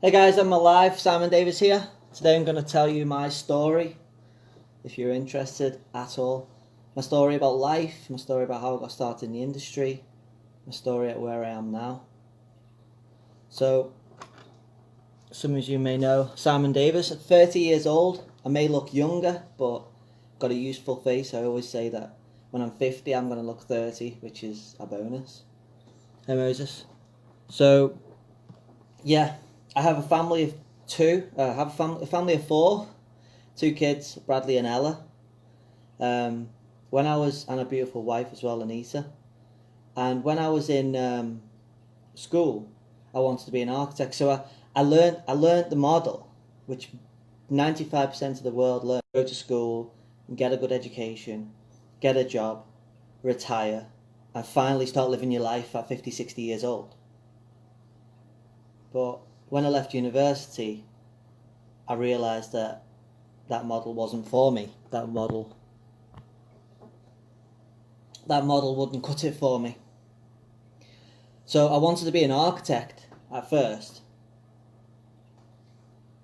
Hey guys, I'm alive. Simon Davis here. Today I'm going to tell you my story, if you're interested at all. My story about life, my story about how I got started in the industry, my story at where I am now. So, some of you may know Simon Davis, at 30 years old. I may look younger, but got a youthful face. I always say that when I'm 50, I'm going to look 30, which is a bonus. Hey Moses. So, yeah, I have a family of two. I have a family of four, two kids, Bradley and Ella. When I was, and a beautiful wife as well, Anita. And when I was in school, I wanted to be an architect. So I learned the model, which 95% of the world learn: go to school, get a good education, get a job, retire, and finally start living your life at 50, 60 years old. But when I left university, I realised that that model wasn't for me. That model wouldn't cut it for me. So I wanted to be an architect at first.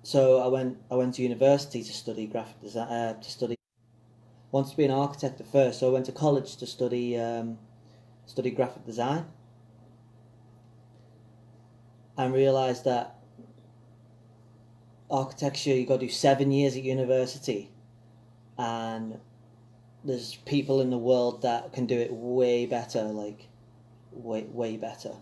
So I went to university to study graphic design. Wanted to be an architect at first. So I went to college to study graphic design, and realised that architecture, you got to do 7 years at university, and there's people in the world that can do it way better, like way better.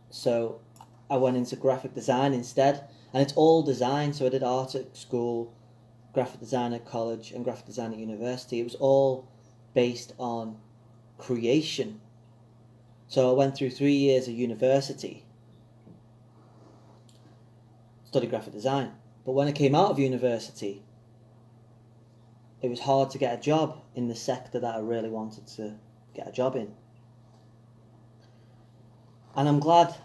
So I went into graphic design instead, and it's all design. So I did art at school, graphic design at college, and graphic design at university. It was all based on creation. So I went through 3 years of university, studied graphic design. But when I came out of university, it was hard to get a job in the sector that I really wanted to get a job in. And I'm glad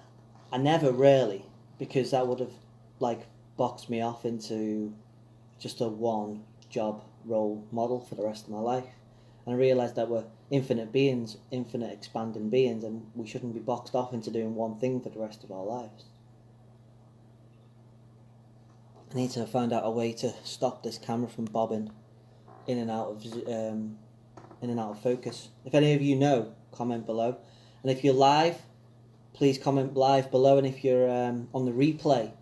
I never really, because that would have like boxed me off into just a one job role model for the rest of my life. And I realised that we're infinite beings, infinite expanding beings, and we shouldn't be boxed off into doing one thing for the rest of our lives. I need to find out a way to stop this camera from bobbing in and out of focus. If any of you know, comment below. And if you're live, please comment live below. And if you're on the replay,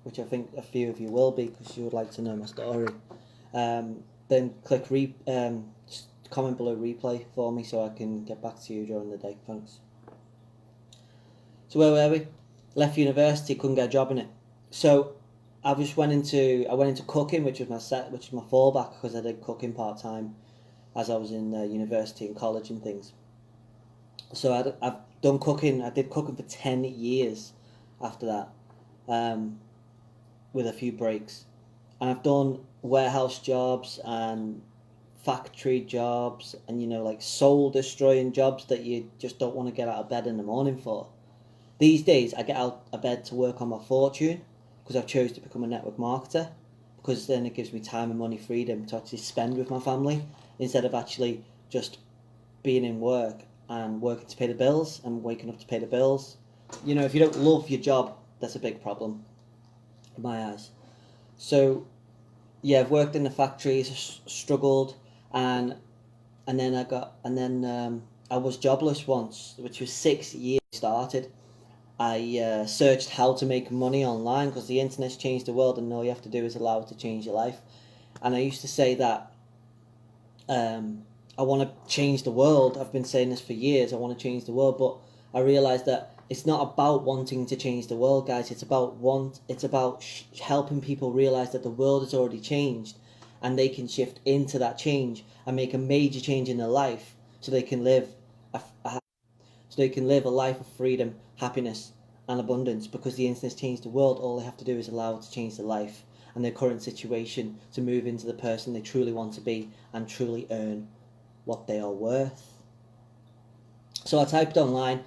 which I think a few of you will be because you would like to know my story, then click comment below replay for me so I can get back to you during the day. Thanks. So where were we? Left university, couldn't get a job in it. So I went into cooking, which was my fallback, because I did cooking part time as I was in university and college and things. So I've done cooking. I did cooking for 10 years after that, with a few breaks. And I've done warehouse jobs and factory jobs, and like soul destroying jobs that you just don't want to get out of bed in the morning for. These days I get out of bed to work on my fortune, because I've chose to become a network marketer, because then it gives me time and money freedom to actually spend with my family, instead of actually just being in work and working to pay the bills and waking up to pay the bills. If you don't love your job, that's a big problem in my eyes. So yeah, I've worked in the factories, struggled, and then I was jobless once, which was 6 years started. I searched how to make money online, because the internet's changed the world, and all you have to do is allow it to change your life. And I used to say that I want to change the world. I've been saying this for years. I want to change the world, but I realised that it's not about wanting to change the world, guys. It's about helping people realise that the world has already changed, and they can shift into that change and make a major change in their life, so they can live a life of freedom, happiness, and abundance. Because the internet's changed the world, all they have to do is allow it to change their life and their current situation to move into the person they truly want to be and truly earn what they are worth. So I typed online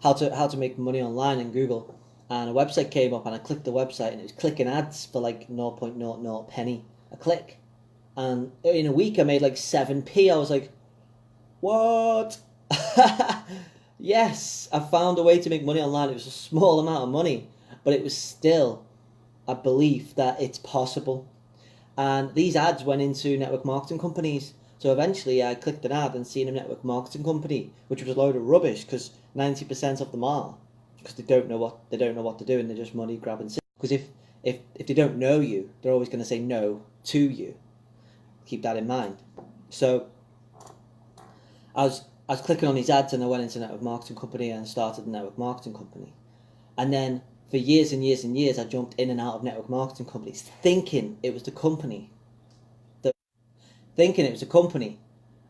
how to make money online in Google, and a website came up, and I clicked the website, and it was clicking ads for like 0.00 penny a click. And in a week I made like 7p. I was like, what? Yes, I found a way to make money online. It was a small amount of money, but it was still a belief that it's possible. And these ads went into network marketing companies. So eventually I clicked an ad and seen a network marketing company, which was a load of rubbish because 90% of them are, because they don't know what to do and they're just money grabbing. Because if they don't know you, they're always going to say no to you. Keep that in mind. So I was clicking on these ads and I went into a network marketing company and started a network marketing company. And then for years and years and years, I jumped in and out of network marketing companies, thinking it was the company,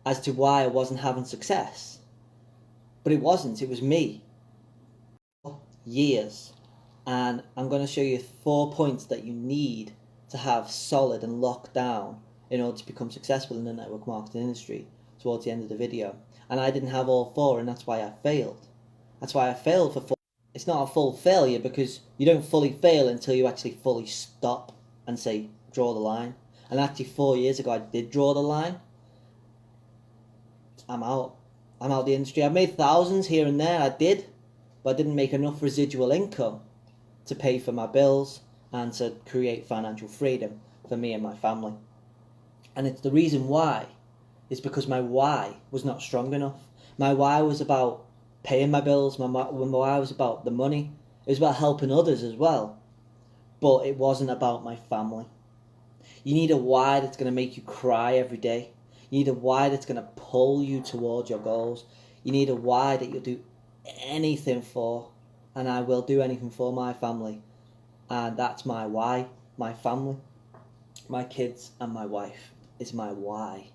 as to why I wasn't having success. But it wasn't. It was me. Years. And I'm going to show you 4 points that you need to have solid and locked down in order to become successful in the network marketing industry towards the end of the video. And I didn't have all 4, and that's why I failed. That's why I failed for 4. It's not a full failure because you don't fully fail until you actually fully stop and say, draw the line. And actually 4 years ago I did draw the line. I'm out the industry. I've made thousands here and there, I did, but I didn't make enough residual income to pay for my bills and to create financial freedom for me and my family. And it's the reason why is because my why was not strong enough. My why was about paying my bills. My why was about the money. It was about helping others as well. But it wasn't about my family. You need a why that's going to make you cry every day. You need a why that's going to pull you towards your goals. You need a why that you'll do anything for. And I will do anything for my family. And that's my why. My family, my kids and my wife is my why.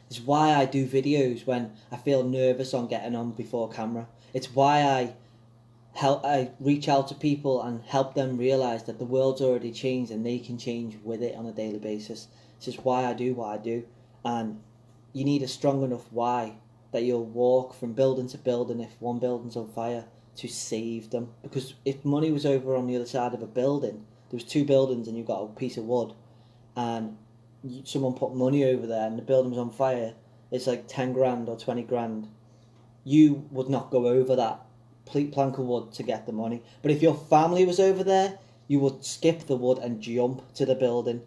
It's why I do videos when I feel nervous on getting on before camera. It's why I reach out to people and help them realise that the world's already changed and they can change with it on a daily basis. It's just why I do what I do. And you need a strong enough why that you'll walk from building to building if one building's on fire to save them. Because if money was over on the other side of a building, there was 2 buildings and you've got a piece of wood and someone put money over there and the building was on fire, it's like 10 grand or 20 grand. You would not go over that plank of wood to get the money. But if your family was over there, you would skip the wood and jump to the building.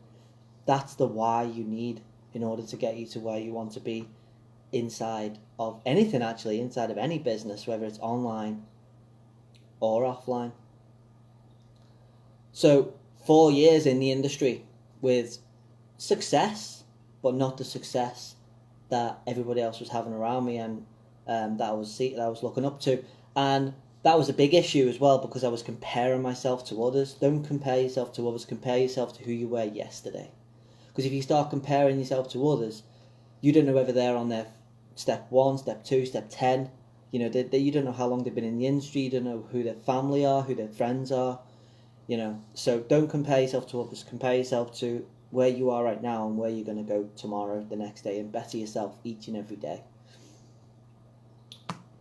That's the why you need in order to get you to where you want to be inside of anything, actually, inside of any business, whether it's online or offline. So 4 years in the industry with success, but not the success that everybody else was having around me and that I was looking up to. And that was a big issue as well because I was comparing myself to others. Don't compare yourself to others, compare yourself to who you were yesterday. Because if you start comparing yourself to others, you don't know whether they're on their step 1, step 2, step 10. You know, you don't know how long they've been in the industry, you don't know who their family are, who their friends are. You know, so don't compare yourself to others, compare yourself to where you are right now and where you're going to go tomorrow, the next day, and better yourself each and every day.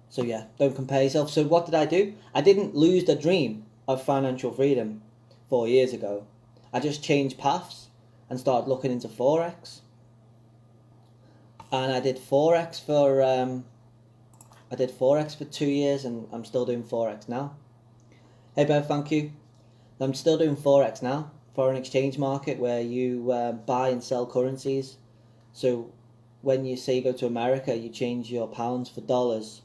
So yeah, don't compare yourself. So what did I do? I didn't lose the dream of financial freedom 4 years ago. I just changed paths and started looking into Forex. And I did Forex for 2 years and I'm still doing Forex now. Hey Bev, thank you. I'm still doing Forex now, foreign exchange market, where you buy and sell currencies. So when you say you go to America, you change your pounds for dollars,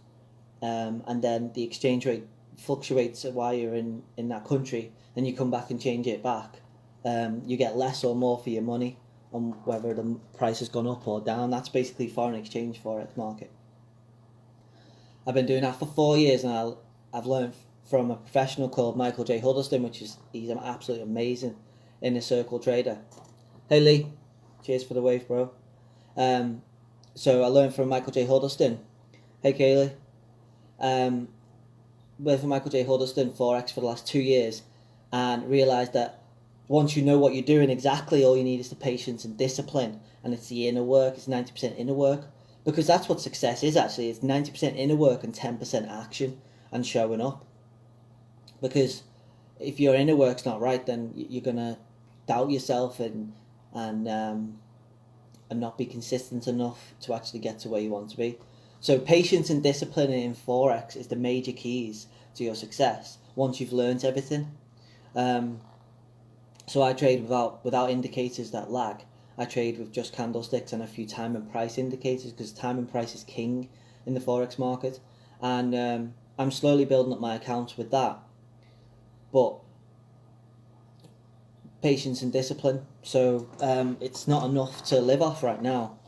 and then the exchange rate fluctuates while you're in that country. Then you come back and change it back. You get less or more for your money on whether the price has gone up or down. That's basically foreign exchange Forex market. I've been doing that for 4 years and I've learned from a professional called Michael J. Huddleston, he's absolutely amazing in the circle trader. Hey Lee, cheers for the wave, bro. So I learned from Michael J. Huddleston. Hey Kaylee. Learned from Michael J. Huddleston Forex for the last 2 years and realised that once you know what you're doing exactly, all you need is the patience and discipline, and it's the inner work. It's 90% inner work, because that's what success is actually. It's 90% inner work and 10% action and showing up. Because if your inner work's not right, then you're gonna doubt yourself and not be consistent enough to actually get to where you want to be. So patience and discipline in Forex is the major keys to your success once you've learned everything. So I trade without indicators that lag. I trade with just candlesticks and a few time and price indicators, because time and price is king in the Forex market. And I'm slowly building up my accounts with that. But patience and discipline. So it's not enough to live off right now.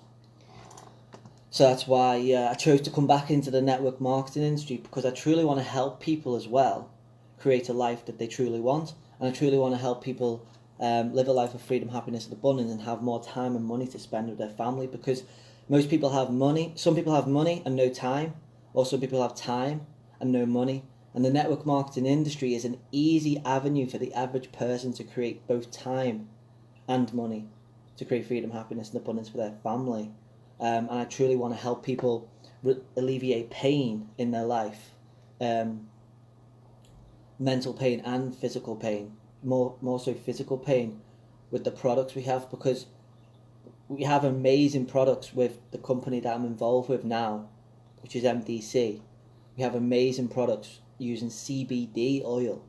So that's why I chose to come back into the network marketing industry, because I truly want to help people as well create a life that they truly want. And I truly want to help people live a life of freedom, happiness, and abundance, and have more time and money to spend with their family. Because most people have money. Some people have money and no time. Or some people have time and no money. And the network marketing industry is an easy avenue for the average person to create both time and money, to create freedom, happiness, and abundance for their family. And I truly want to help people alleviate pain in their life, mental pain and physical pain, more so physical pain, with the products we have, because we have amazing products with the company that I'm involved with now, which is MDC. We have amazing products using CBD oil,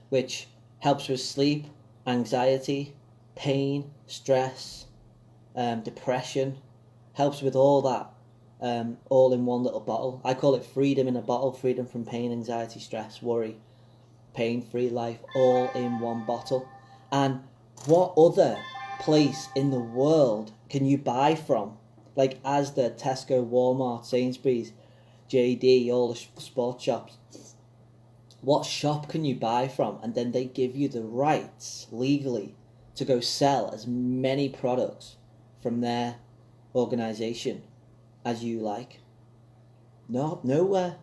which helps with sleep, anxiety, pain, stress, depression, helps with all that, all in one little bottle. I call it freedom in a bottle. Freedom from pain, anxiety, stress, worry, pain-free life, all in one bottle. And what other place in the world can you buy from? Like Asda, Tesco, Walmart, Sainsbury's, JD, all the sports shops. What shop can you buy from? And then they give you the rights legally to go sell as many products from their organisation as you like. No, nowhere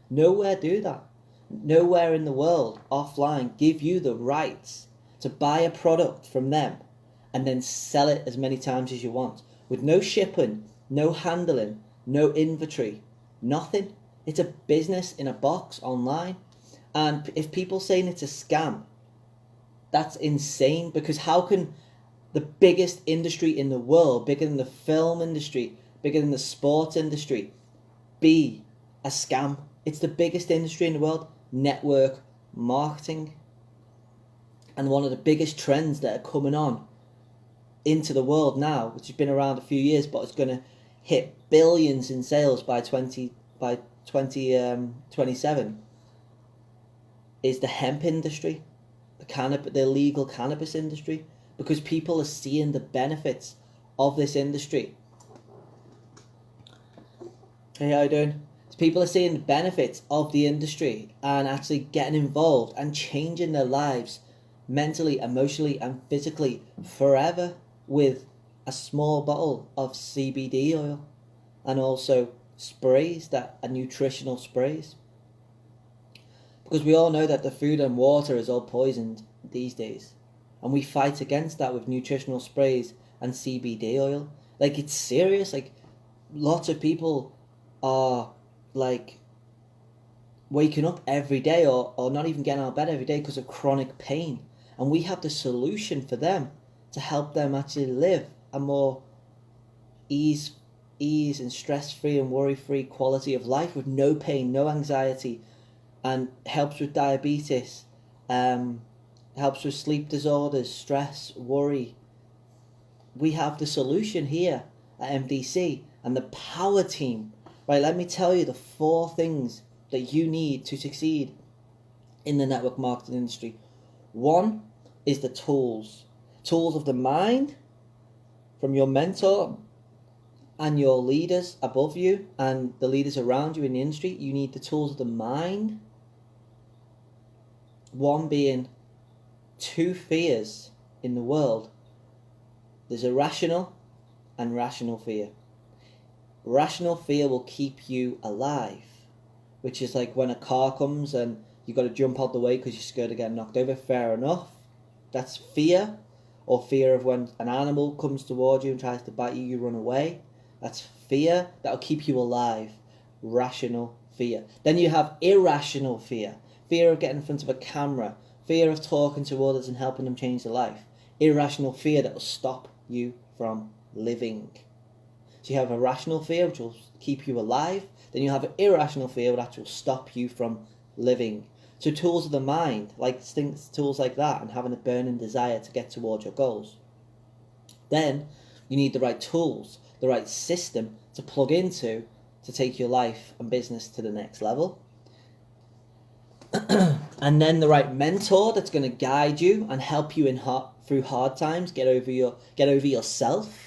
do that. Nowhere in the world offline give you the rights to buy a product from them and then sell it as many times as you want, with no shipping, no handling, no inventory, nothing. It's a business in a box online. And if people saying it's a scam, that's insane, because how can the biggest industry in the world, bigger than the film industry, bigger than the sports industry, be a scam? It's the biggest industry in the world, network marketing. And one of the biggest trends that are coming on into the world now, which has been around a few years, but it's going to hit billions in sales by 2027, is the hemp industry, the legal cannabis industry, because people are seeing the benefits of this industry. Hey, how you doing? People are seeing the benefits of the industry and actually getting involved and changing their lives mentally, emotionally, and physically forever with a small bottle of CBD oil, and also sprays that are nutritional sprays. Because we all know that the food and water is all poisoned these days, and we fight against that with nutritional sprays and CBD oil. Like, it's serious. Like, lots of people are like waking up every day or not even getting out of bed every day because of chronic pain, and we have the solution for them to help them actually live a more ease and stress-free and worry-free quality of life with no pain, no anxiety, and helps with diabetes, helps with sleep disorders, stress, worry. We have the solution here at MDC and the power team. Right, let me tell you the 4 things that you need to succeed in the network marketing industry. 1 is the tools of the mind from your mentor and your leaders above you and the leaders around you in the industry. You need the tools of the mind. 1 being 2 fears in the world. There's irrational and rational fear. Rational fear will keep you alive, which is like when a car comes and you got to jump out the way because you're scared of getting knocked over. Fair enough. That's fear. Or fear of when an animal comes towards you and tries to bite you, you run away. That's fear. That'll keep you alive. Rational fear. Then you have irrational fear. Fear of getting in front of a camera. Fear of talking to others and helping them change their life. Irrational fear that will stop you from living. So you have a rational fear, which will keep you alive. Then you have an irrational fear, that will stop you from living. So tools of the mind, like tools like that, and having a burning desire to get towards your goals. Then you need the right tools, the right system to plug into to take your life and business to the next level. And then the right mentor that's going to guide you and help you through hard times, get over yourself,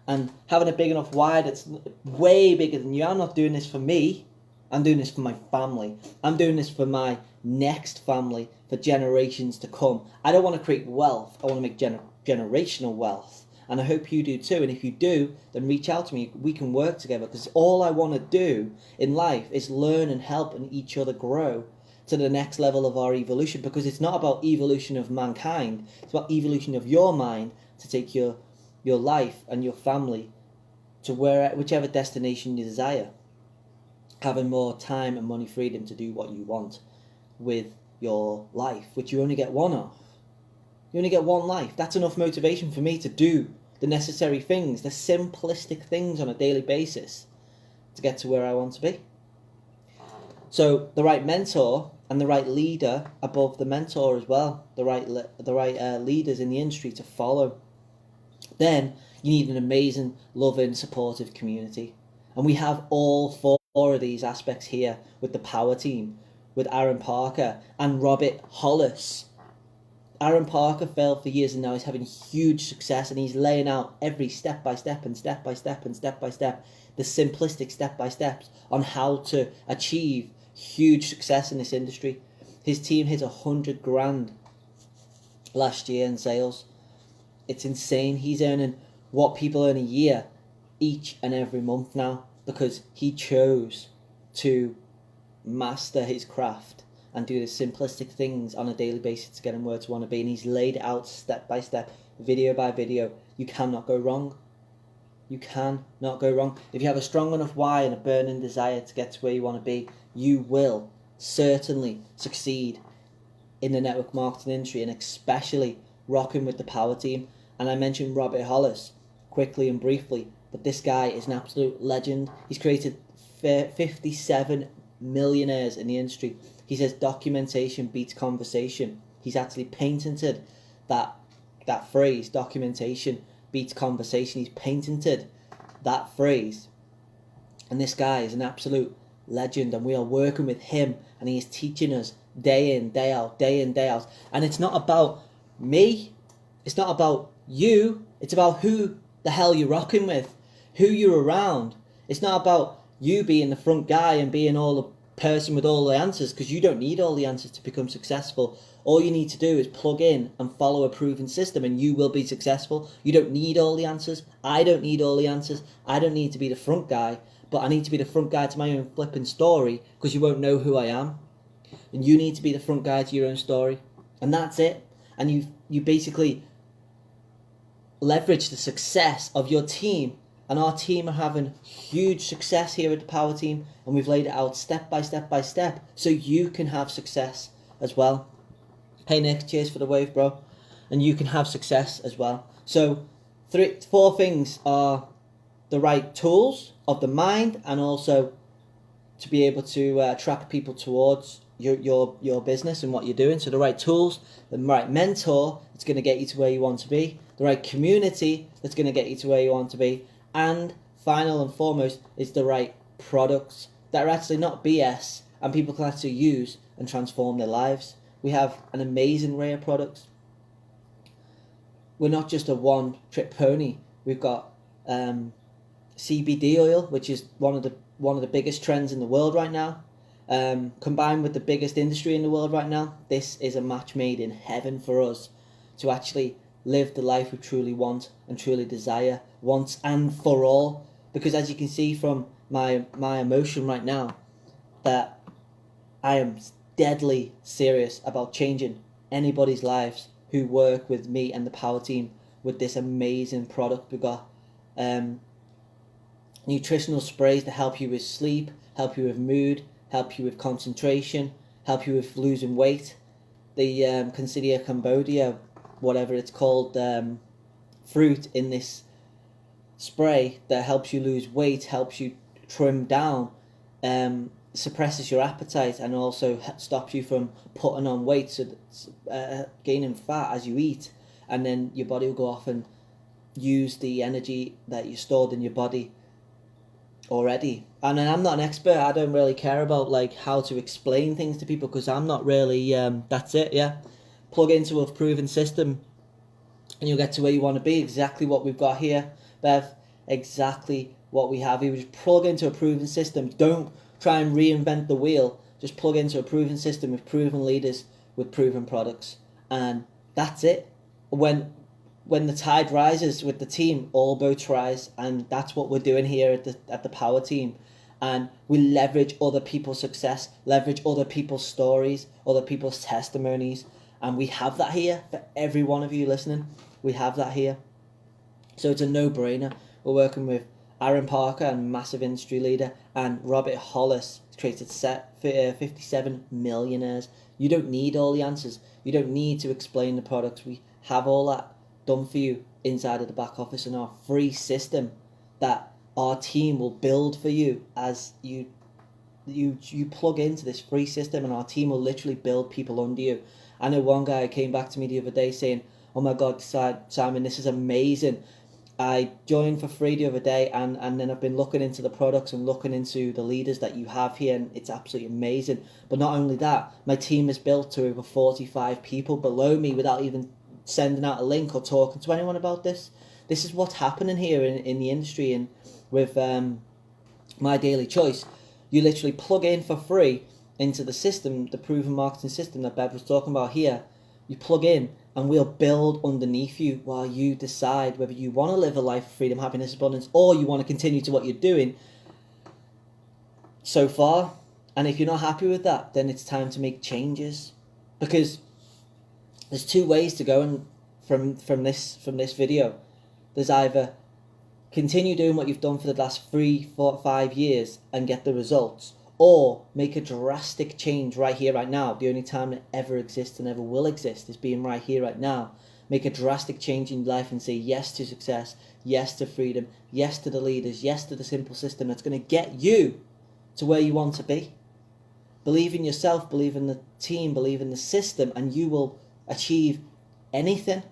and having a big enough why that's way bigger than you. I'm not doing this for me. I'm doing this for my family. I'm doing this for my next family, for generations to come. I don't want to create wealth. I want to make generational wealth. And I hope you do too. And if you do, then reach out to me. We can work together, because all I want to do in life is learn and help and each other grow to the next level of our evolution, because it's not about evolution of mankind. It's about evolution of your mind to take your life and your family to whichever destination you desire. Having more time and money freedom to do what you want with your life, which you only get one of. You only get one life. That's enough motivation for me to do the necessary things, the simplistic things on a daily basis to get to where I want to be. So the right mentor and the right leader above the mentor as well, the right leaders in the industry to follow. Then you need an amazing, loving, supportive community. And we have all four of these aspects here with the Power Team, with Aaron Parker and Robert Hollis. Aaron Parker failed for years and now he's having huge success, and he's laying out every step by step, the simplistic step by steps on how to achieve huge success in this industry. His team hit 100 grand last year in sales. It's insane. He's earning what people earn a year each and every month now, because he chose to master his craft and do the simplistic things on a daily basis to get him where to want to be. And he's laid it out step by step, video by video. You cannot go wrong. You cannot go wrong. If you have a strong enough why and a burning desire to get to where you want to be, you will certainly succeed in the network marketing industry, and especially rocking with the Power Team. And I mentioned Robert Hollis quickly and briefly, but this guy is an absolute legend. He's created 57 millionaires in the industry. He says documentation beats conversation. He's actually patented that phrase, documentation beats conversation. He's patented that phrase. And this guy is an absolute legend, and we are working with him, and he is teaching us day in, day out. And it's not about me. It's not about you. It's about who the hell you're rocking with, who you're around. It's not about you being the front guy and being all the person with all the answers, because you don't need all the answers to become successful. All you need to do is plug in and follow a proven system, and you will be successful. You don't need all the answers. I don't need all the answers. I don't need to be the front guy, but I need to be the front guy to my own flipping story, because you won't know who I am. And you need to be the front guy to your own story, and that's it. And you basically leverage the success of your team. And our team are having huge success here at the Power Team, and we've laid it out step by step so you can have success as well. Hey Nick, cheers for the wave, bro. And you can have success as well. So 4 things are the right tools of the mind, and also to be able to attract people towards your business and what you're doing. So the right tools, the right mentor that's going to get you to where you want to be, the right community that's going to get you to where you want to be, and final and foremost is the right products that are actually not BS and people can actually use and transform their lives. We have an amazing array of products. We're not just a one-trick pony. We've got CBD oil, which is one of the biggest trends in the world right now. Combined with the biggest industry in the world right now, this is a match made in heaven for us to actually live the life we truly want and truly desire once and for all. Because as you can see from my emotion right now, that I am deadly serious about changing anybody's lives who work with me and the Power Team with this amazing product. We've got nutritional sprays to help you with sleep, help you with mood, help you with concentration, help you with losing weight. The Considia Cambodia, whatever it's called, fruit in this spray that helps you lose weight, helps you trim down, suppresses your appetite, and also stops you from putting on weight, so gaining fat as you eat, and then your body will go off and use the energy that you stored in your body already. And I'm not an expert. I don't really care about like how to explain things to people, because I'm not really that's it. Yeah, plug into a proven system and you'll get to where you want to be. Exactly what we've got here, Bev. Exactly what we have here. We just plug into a proven system. Don't try and reinvent the wheel. Just plug into a proven system with proven leaders with proven products, and that's it. When the tide rises with the team, all boats rise, and that's what we're doing here at the Power Team. And we leverage other people's success, leverage other people's stories, other people's testimonies, and we have that here for every one of you listening. We have that here, so it's a no-brainer. We're working with Aaron Parker, a massive industry leader, and Robert Hollis, created 57 millionaires. You don't need all the answers. You don't need to explain the products. We have all that done for you inside of the back office in our free system that our team will build for you as you plug into this free system, and our team will literally build people under you. I know one guy came back to me the other day saying, "Oh my God, Simon, this is amazing. I joined for free the other day, and then I've been looking into the products and looking into the leaders that you have here, and it's absolutely amazing. But not only that, my team is built to over 45 people below me without even sending out a link or talking to anyone about this. This is what's happening here in the industry, and with My Daily Choice. You literally plug in for free into the system, the proven marketing system that Bev was talking about here. You plug in and we'll build underneath you while you decide whether you want to live a life of freedom, happiness, abundance, or you want to continue to what you're doing so far. And if you're not happy with that, then it's time to make changes, because there's two ways to go. And from this video, there's either continue doing what you've done for the last 3, 4, 5 years and get the results, or make a drastic change right here, right now. The only time that ever exists and ever will exist is being right here, right now. Make a drastic change in life and say yes to success, yes to freedom, yes to the leaders, yes to the simple system that's going to get you to where you want to be. Believe in yourself, believe in the team, believe in the system, and you will achieve anything.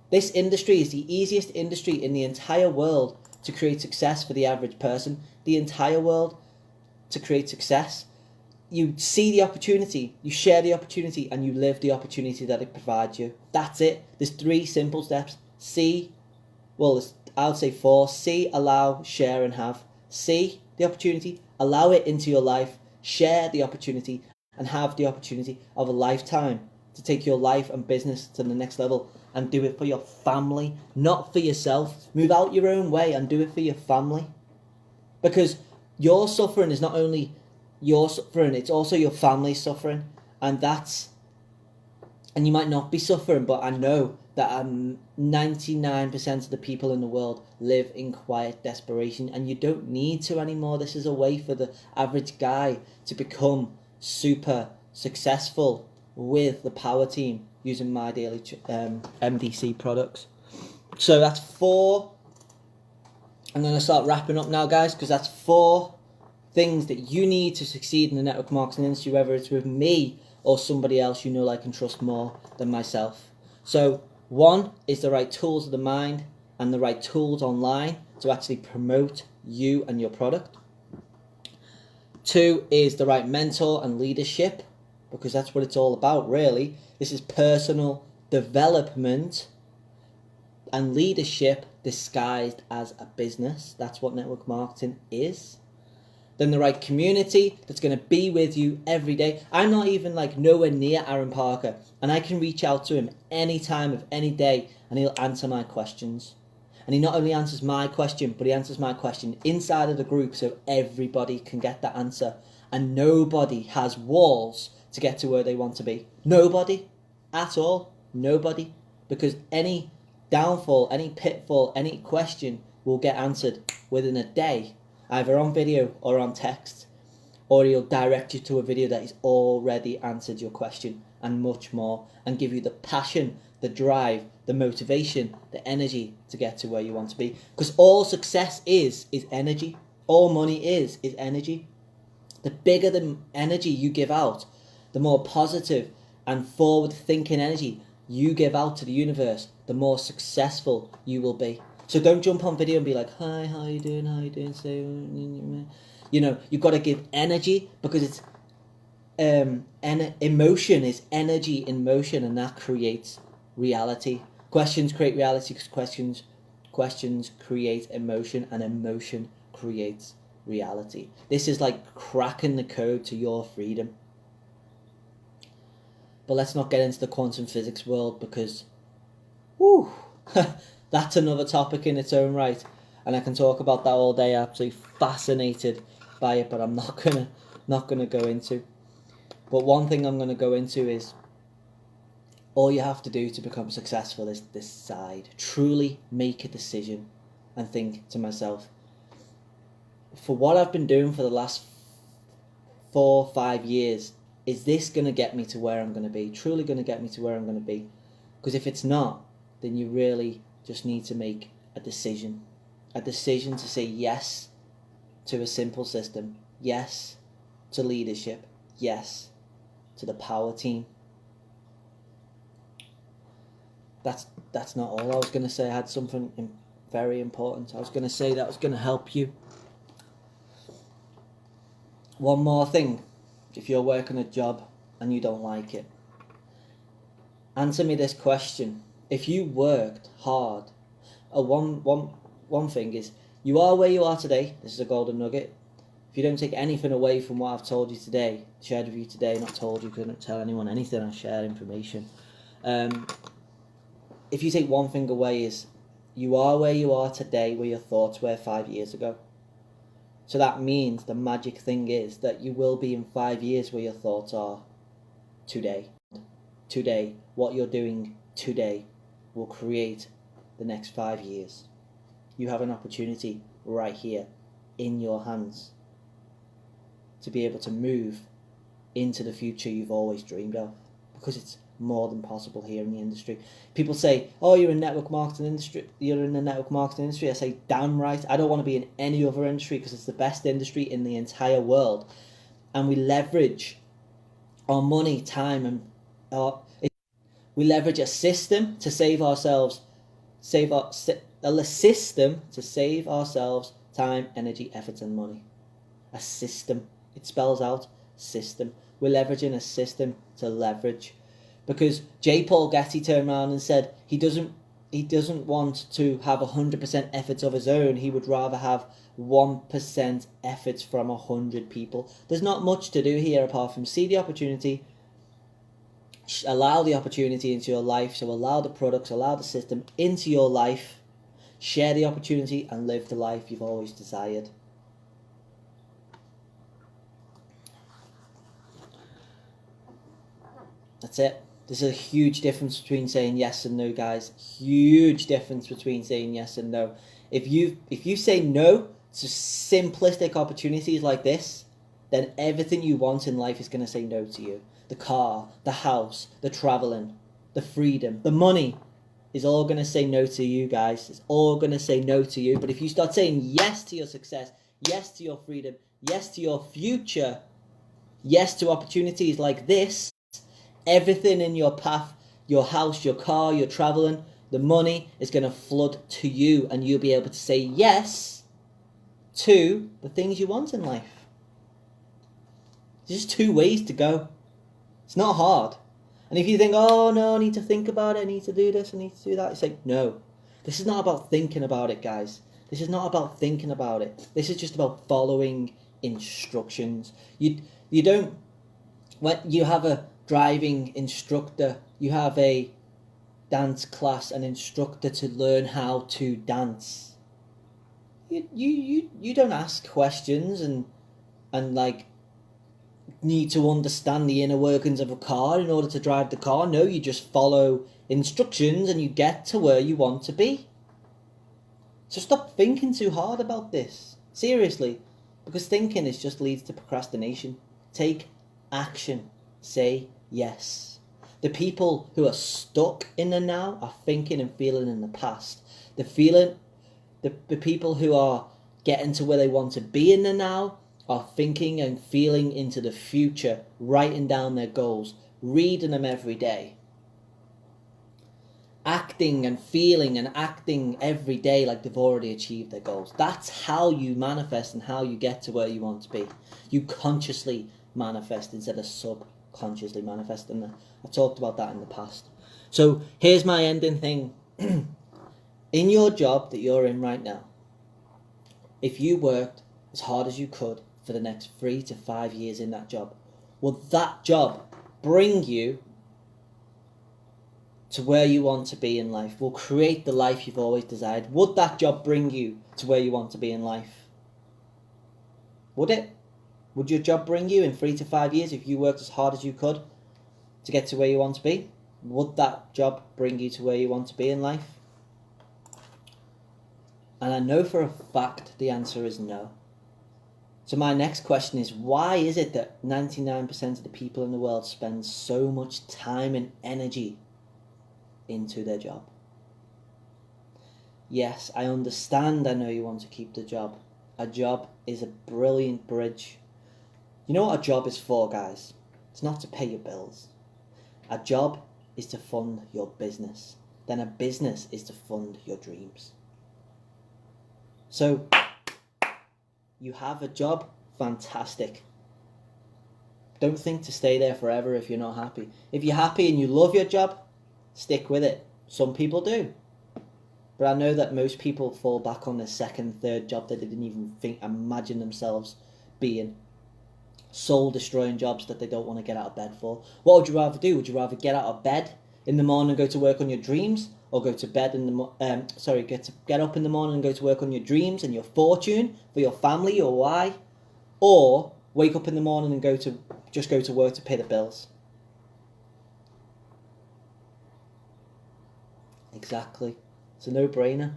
This industry is the easiest industry in the entire world to create success for the average person. The entire world to create success. You see the opportunity, you share the opportunity, and you live the opportunity that it provides you. That's it. There's 3 simple steps. I would say 4. See, allow, share, and have. See the opportunity, allow it into your life, share the opportunity, and have the opportunity of a lifetime to take your life and business to the next level, and do it for your family, not for yourself. Move out your own way and do it for your family, because your suffering is not only your suffering, it's also your family's suffering. And you might not be suffering, but I know that 99% of the people in the world live in quiet desperation, and you don't need to anymore. This is a way for the average guy to become super successful with the Power Team using My Daily MDC products. So that's 4. I'm going to start wrapping up now, guys, because that's 4 things that you need to succeed in the network marketing industry, whether it's with me or somebody else you know, like, and trust more than myself. So 1 is the right tools of the mind and the right tools online to actually promote you and your product. 2 is the right mentor and leadership, because that's what it's all about, really. This is personal development and leadership disguised as a business. That's what network marketing is. Then the right community that's going to be with you every day. I'm not even nowhere near Aaron Parker, and I can reach out to him any time of any day and he'll answer my questions. And he not only answers my question, but he answers my question inside of the group so everybody can get that answer. And nobody has walls to get to where they want to be. Nobody at all. Nobody. Because any downfall, any pitfall, any question will get answered within a day, either on video or on text. or he'll direct you to a video that has already answered your question and much more, and give you the passion, the drive, the motivation, the energy to get to where you want to be. Because all success is energy. All money is energy. The bigger the energy you give out, the more positive and forward-thinking energy you give out to the universe, the more successful you will be. So don't jump on video and be like, hi, how you doing, so, you know, you've got to give energy, because it's emotion is energy in motion, and that creates reality. Questions create reality, because questions create emotion, and emotion creates reality. This is like cracking the code to your freedom. But let's not get into the quantum physics world, because whew, that's another topic in its own right, and I can talk about that all day. I'm absolutely fascinated by it, but I'm not gonna go into. But one thing I'm gonna go into is, all you have to do to become successful is decide. Truly make a decision and think to myself, for what I've been doing for the last 4 or 5 years, is this going to get me to where I'm going to be? Truly going to get me to where I'm going to be? Because if it's not, then you really just need to make a decision. A decision to say yes to a simple system. Yes to leadership. Yes to the power team. That's not all I was going to say. I had something very important. I was going to say that was going to help you. One more thing. If you're working a job and you don't like it, answer me this question. If you worked hard, one thing is, you are where you are today. This is a golden nugget. If you don't take anything away from what I've told you today, shared with you today, not told you, couldn't tell anyone anything, I share information. If you take one thing away, is you are where you are today, where your thoughts were 5 years ago. So that means the magic thing is that you will be in 5 years where your thoughts are today. Today, what you're doing today will create the next 5 years. You have an opportunity right here in your hands to be able to move into the future you've always dreamed of, because it's more than possible here in the industry. People say, oh, you're in network marketing industry, you're in the network marketing industry. I say, damn right. I don't want to be in any other industry, because it's the best industry in the entire world, and we leverage our money, time, and we leverage a system to save ourselves time, energy, effort, and money. A system. It spells out system. We're leveraging a system to leverage. Because J. Paul Getty turned around and said he doesn't want to have 100% efforts of his own. He would rather have 1% efforts from 100 people. There's not much to do here apart from see the opportunity, allow the opportunity into your life. So allow the products, allow the system into your life, share the opportunity, and live the life you've always desired. That's it. There's a huge difference between saying yes and no, guys. Huge difference between saying yes and no. If you say no to simplistic opportunities like this, then everything you want in life is going to say no to you. The car, the house, the traveling, the freedom, the money is all going to say no to you, guys. It's all going to say no to you. But if you start saying yes to your success, yes to your freedom, yes to your future, yes to opportunities like this, everything in your path, your house, your car, your traveling, the money is going to flood to you, and you'll be able to say yes to the things you want in life. There's just 2 ways to go. It's not hard. And if you think, oh no, I need to think about it, I need to do this, I need to do that, it's like, no. This is not about thinking about it, guys. This is not about thinking about it. This is just about following instructions. You don't, when you have a driving instructor, you have a dance class, an instructor to learn how to dance. You don't ask questions and like need to understand the inner workings of a car in order to drive the car. No, you just follow instructions and you get to where you want to be. So stop thinking too hard about this. Seriously. Because thinking is just leads to procrastination. Take action. Say yes. The people who are stuck in the now are thinking and feeling in the past. The people who are getting to where they want to be in the now are thinking and feeling into the future, writing down their goals, reading them every day. Acting and feeling and acting every day like they've already achieved their goals. That's how you manifest and how you get to where you want to be. You consciously manifest instead of subconsciously manifesting. I've talked about that in the past. So here's my ending thing. In your job that you're in right now, if you worked as hard as you could for the next 3 to 5 years in that job, would that job bring you to where you want to be in life? Will create the life you've always desired? Would that job bring you to where you want to be in life? Would it? Would your job bring you in 3 to 5 years if you worked as hard as you could to get to where you want to be? Would that job bring you to where you want to be in life? And I know for a fact the answer is no. So my next question is, why is it that 99% of the people in the world spend so much time and energy into their job? Yes, I understand. I know you want to keep the job. A job is a brilliant bridge. You know what a job is for, guys? It's not to pay your bills. A job is to fund your business. Then a business is to fund your dreams. So, you have a job, fantastic. Don't think to stay there forever if you're not happy. If you're happy and you love your job, stick with it. Some people do. But I know that most people fall back on their second, third job that they didn't even imagine themselves being. Soul-destroying jobs that they don't want to get out of bed for. What would you rather do? Would you rather get out of bed in the morning and go to work on your dreams? Or go to bed in the get up in the morning and go to work on your dreams and your fortune for your family, your why? Or wake up in the morning and go to work to pay the bills? Exactly. It's a no-brainer.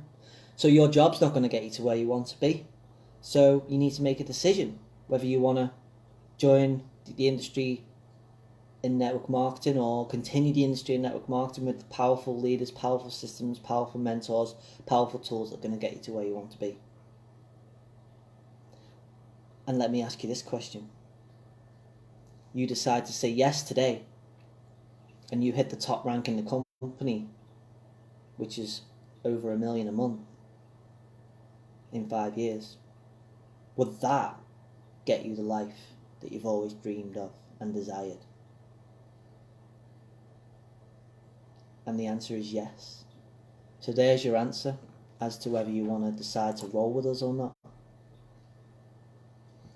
So your job's not going to get you to where you want to be. So you need to make a decision whether you want to join the industry in network marketing or continue the industry in network marketing with powerful leaders, powerful systems, powerful mentors, powerful tools that are going to get you to where you want to be. And let me ask you this question. You decide to say yes today and you hit the top rank in the company, which is over $1 million a month in 5 years. Would that get you the life that you've always dreamed of and desired? And the answer is yes. So there's your answer as to whether you want to decide to roll with us or not.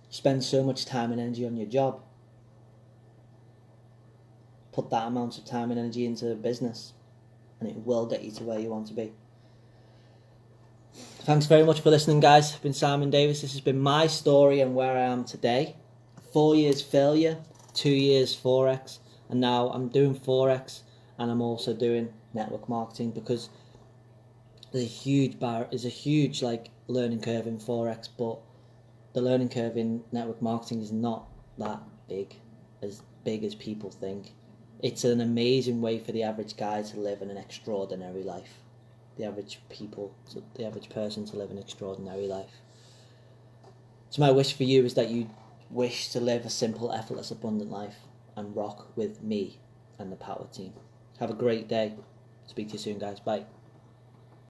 Spend so much time and energy on your job. Put that amount of time and energy into the business and it will get you to where you want to be. Thanks very much for listening, guys. I've been Simon Davis. This has been my story and where I am today. 4 years failure, 2 years Forex, and now I'm doing Forex and I'm also doing network marketing because there's a huge learning curve in Forex, but the learning curve in network marketing is not that big as people think. It's an amazing way for the average guy to live an extraordinary life. The average person to live an extraordinary life. So my wish for you is that you wish to live a simple, effortless, abundant life and rock with me and the Power Team. Have a great day. Speak to you soon, guys. Bye.